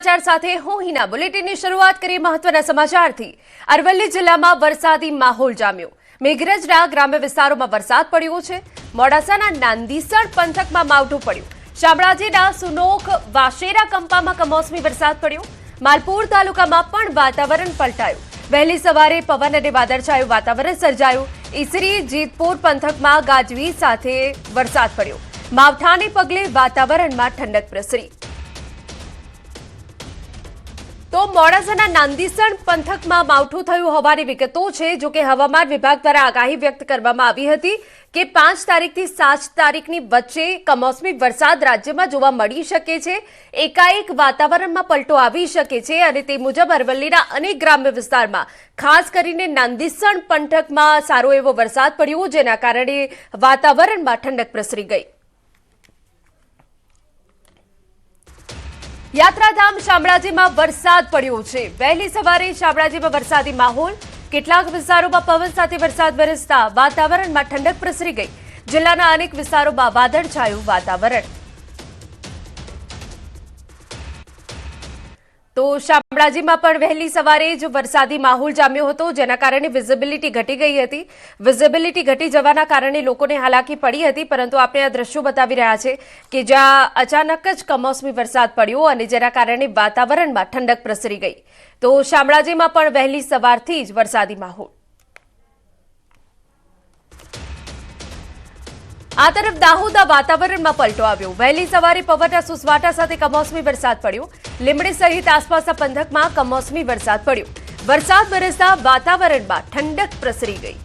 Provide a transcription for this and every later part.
સમાચાર સાથે હું હિના બુલેટિનની શરૂઆત કરી મહત્વના સમાચારથી અરવલ્લી જિલ્લામાં વરસાદી માહોલ જામ્યો મેઘરજના ગ્રામ્ય વિસ્તારોમાં વરસાદ પડ્યો છે મોડાસાના નાંદીસણ પંથકમાં માવઠું પડ્યું શામળાજીના સુનોખ વાશેરા કંપામાં કમોસમી વરસાદ પડ્યો માલપુર તાલુકામાં પણ વાતાવરણ પલટાયું વહેલી સવારે પવન અને વાદળછાયું વાતાવરણ સર્જાયું ઈસરી જેતપુર પંથકમાં ગાજવીજ સાથે વરસાદ પડ્યો માવઠાને પગલે વાતાવરણમાં ઠંડક પ્રસરી તો મોડાસાના નાંદીસણ પંથકમાં માવઠું થયું હોવાની વિગતો છે જો કે હવામાન વિભાગ દ્વારા આગાહી વ્યક્ત કરવામાં આવી હતી કે 5 તારીખથી 7 તારીખની વચ્ચે કમોસમી વરસાદ રાજ્યમાં જોવા મળી શકે છે એકાએક વાતાવરણમાં પલટો આવી શકે છે અને તે મુજબ અરવલ્લીના અનેક ગ્રામ્ય વિસ્તારમાં ખાસ કરીને નાંદીસણ પંથકમાં સારો એવો વરસાદ પડ્યો જેના કારણે વાતાવરણમાં ઠંડક પ્રસરી ગઈ યાત્રાધામ શામળાજીમાં વરસાદ પડ્યો છે વહેલી સવારે શામળાજીમાં વરસાદી માહોલ કેટલાક વિસ્તારોમાં પવન સાથે વરસાદ વરસતા વાતાવરણમાં ઠંડક પ્રસરી ગઈ જિલ્લાના અનેક વિસ્તારોમાં વાદળછાયું વાતાવરણ તો શામળાજીમાં પણ વહેલી સવારે જ વરસાદી માહોલ જામ્યો હતો જેના કારણે વિઝિબિલિટી ઘટી ગઈ હતી વિઝિબિલિટી ઘટી જવાના કારણે લોકોને હાલાકી પડી હતી પરંતુ આપણે આ દ્રશ્યો બતાવી રહ્યા છે કે જ્યાં અચાનક જ કમોસમી વરસાદ પડ્યો અને જેના કારણે વાતાવરણમાં ઠંડક પ્રસરી ગઈ તો શામળાજીમાં પણ વહેલી સવારથી જ વરસાદી માહોલ આ તરફ દાહોદના વાતાવરણમાં પલટો આવ્યો વહેલી સવારે પવનના સુસવાટા સાથે કમોસમી વરસાદ પડ્યો લીંબડી સહિત આસપાસના પંથકમાં કમોસમી વરસાદ પડ્યો વરસાદ વરસતા વાતાવરણમાં ઠંડક પ્રસરી ગઈ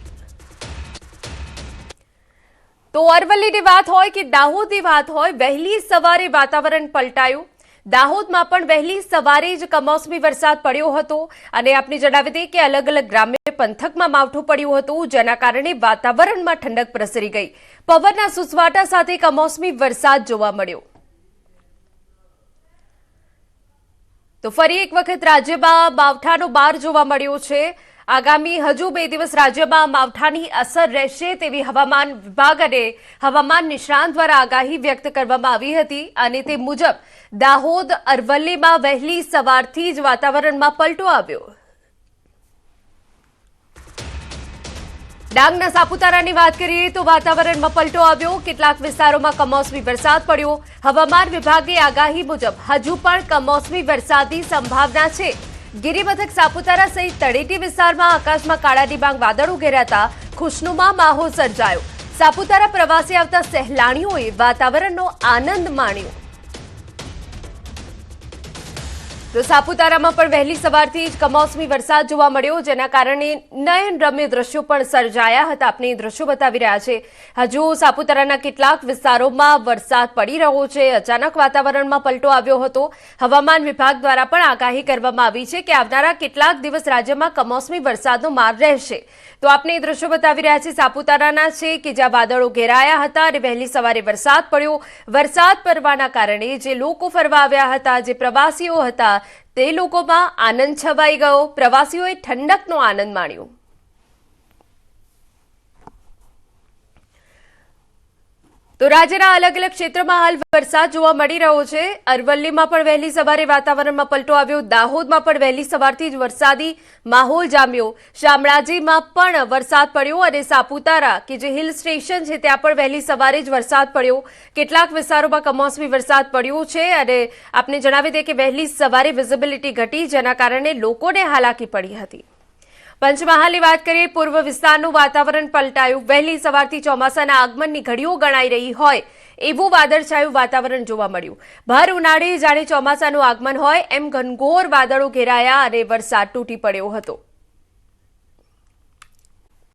તો અરવલ્લીની વાત હોય કે દાહોદની વાત હોય વહેલી સવારે વાતાવરણ પલટાયું દાહોદમાં પણ વહેલી સવારે જ કમોસમી વરસાદ પડ્યો હતો અને આપને જણાવી દઈએ કે અલગ અલગ ગ્રામ્ય પંથકમાં માવઠું પડ્યું હતું જેના કારણે વાતાવરણમાં ઠંડક પ્રસરી ગઈ પવનના સુસવાટા સાથે કમોસમી વરસાદ જોવા મળ્યો તો ફરી એક વખત રાજ્યમાં માવઠાનો બાર જોવા મળ્યો છે આગામી હજુ 2 દિવસ રાજ્યમાં માવઠાની અસર રહેશે તેવી હવામાન વિભાગ અને હવામાન નિષ્ણાંત દ્વારા આગાહી વ્યક્ત કરવામાં આવી હતી અને તે મુજબ દાહોદ અરવલ્લીમાં વહેલી સવારથી જ વાતાવરણમાં પલટો આવ્યો ડાંગના સાપુતારાની વાત કરીએ તો વાતાવરણમાં પલટો આવ્યો કેટલાક વિસ્તારોમાં કમોસમી વરસાદ પડ્યો હવામાન વિભાગે આગાહી મુજબ હજુ પણ કમોસમી વરસાદની સંભાવના છે ગિરિમથક સાપુતારા સહિત તળેટી વિસ્તારમાં આકાશમાં કાળા ડિબાંગ વાદળો ઘેરાતા ખુશનુમા માહોલ સર્જાયો સાપુતારા પ્રવાસે આવતા સહેલાણીઓએ વાતાવરણનો આનંદ માણ્યો તો સાપુતારામાં પણ વહેલી સવારથી જ કમોસમી વરસાદ જોવા મળ્યો જેના કારણે નયનરમ્ય દ્રશ્યો પણ સર્જાયા હતા આપણે દ્રશ્યો બતાવી રહ્યા છે હજુ સાપુતારાના કેટલાક વિસ્તારોમાં વરસાદ પડી રહ્યો છે અચાનક વાતાવરણમાં પલટો આવ્યો હતો હવામાન વિભાગ દ્વારા પણ આગાહી કરવામાં આવી છે કે આવનારા કેટલાક દિવસ રાજ્યમાં કમોસમી વરસાદનો માર રહેશે તો આપણે દ્રશ્યો બતાવી રહ્યા છીએ સાપુતારાના છે કે જ્યાં વાદળો ઘેરાયા હતા અને વહેલી સવારે વરસાદ પડ્યો વરસાદ પડવાના કારણે જે લોકો ફરવા આવ્યા હતા જે પ્રવાસીઓ હતા તે લોકોમાં આનંદ છવાઈ ગયો પ્રવાસીઓએ ઠંડકનો આનંદ માણ્યો તો રાજ્યના અલગ અલગ ક્ષેત્રમાં હાલ વરસાદ જોવા મળી રહ્યો છે અરવલ્લીમાં પણ વહેલી સવારે વાતાવરણમાં પલટો આવ્યો દાહોદમાં પણ વહેલી સવારથી જ વરસાદી માહોલ જામ્યો શામળાજીમાં પણ વરસાદ પડ્યો અને સાપુતારા કે જે હિલ સ્ટેશન છે ત્યાં પણ વહેલી સવારે જ વરસાદ પડ્યો કેટલાક વિસ્તારોમાં કમોસમી વરસાદ પડ્યો છે અને આપને જણાવી દઈએ કે વહેલી સવારે વિઝિબિલિટી ઘટી જેના કારણે લોકોને હાલાકી પડી હતી પંચમહાલની વાત કરીએ પૂર્વ વિસ્તારનું વાતાવરણ પલટાયું વહેલી સવારથી ચોમાસાના આગમનની ઘડીઓ ગણાઈ રહી હોય એવું વાદળછાયું વાતાવરણ જોવા મળ્યું ભર ઉનાળે જાણે ચોમાસાનું આગમન હોય એમ ઘનઘોર વાદળો ઘેરાયા અને વરસાદ તૂટી પડ્યો હતો